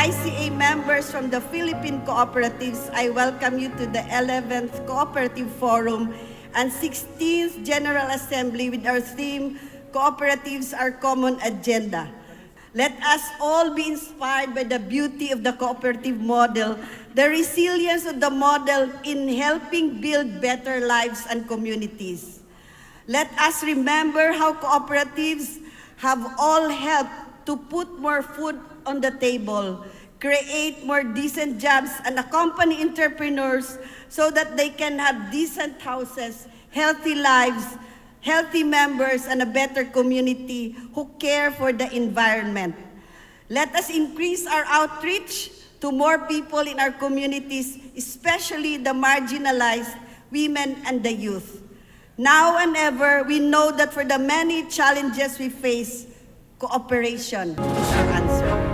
ICA members from the Philippine Cooperatives, I welcome you to the 11th Cooperative Forum and 16th General Assembly with our theme, Cooperatives, Our Common Agenda. Let us all be inspired by the beauty of the cooperative model, the resilience of the model in helping build better lives and communities. Let us remember how cooperatives have all helped to put more food on the table, create more decent jobs, and accompany entrepreneurs so that they can have decent houses, healthy lives, healthy members, and a better community who care for the environment. Let us increase our outreach to more people in our communities, especially the marginalized, women, and the youth. Now and ever, we know that for the many challenges we face, cooperation is our answer.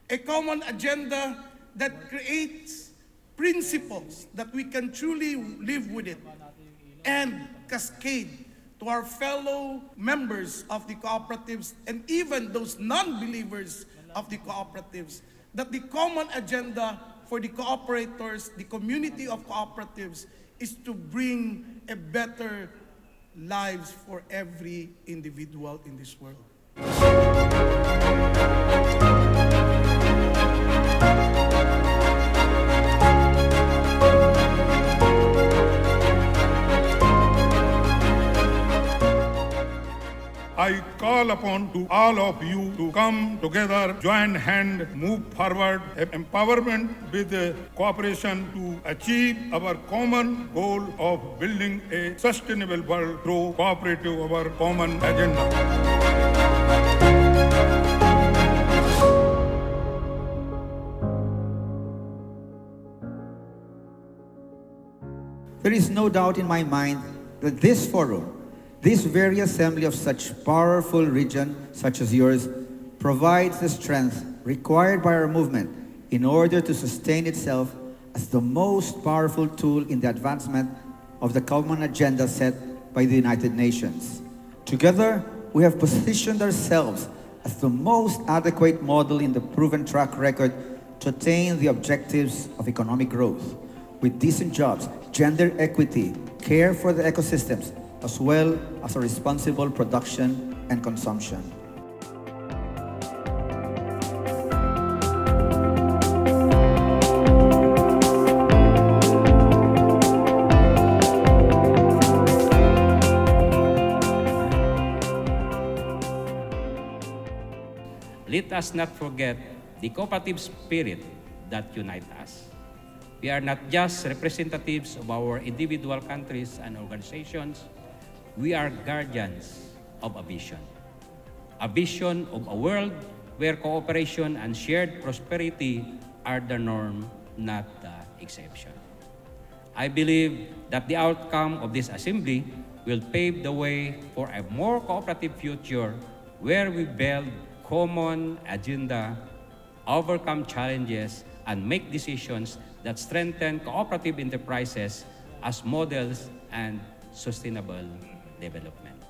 A common agenda that creates principles that we can truly live with it and cascade to our fellow members of the cooperatives and even those non-believers of the cooperatives, that the common agenda for the cooperators, the community of cooperatives, is to bring a better lives for every individual in this world. I call upon to all of you to come together, join hand, move forward, empowerment with cooperation to achieve our common goal of building a sustainable world through cooperative, our common agenda. There is no doubt in my mind that this forum, this very assembly of such powerful region such as yours, provides the strength required by our movement in order to sustain itself as the most powerful tool in the advancement of the common agenda set by the United Nations. Together, we have positioned ourselves as the most adequate model in the proven track record to attain the objectives of economic growth, with decent jobs, gender equity, care for the ecosystems, as well as a responsible production and consumption. Let us not forget the cooperative spirit that unites us. We are not just representatives of our individual countries and organizations. We are guardians of a vision of a world where cooperation and shared prosperity are the norm, not the exception. I believe that the outcome of this assembly will pave the way for a more cooperative future where we build common agenda, overcome challenges, and make decisions that strengthen cooperative enterprises as models and sustainable development.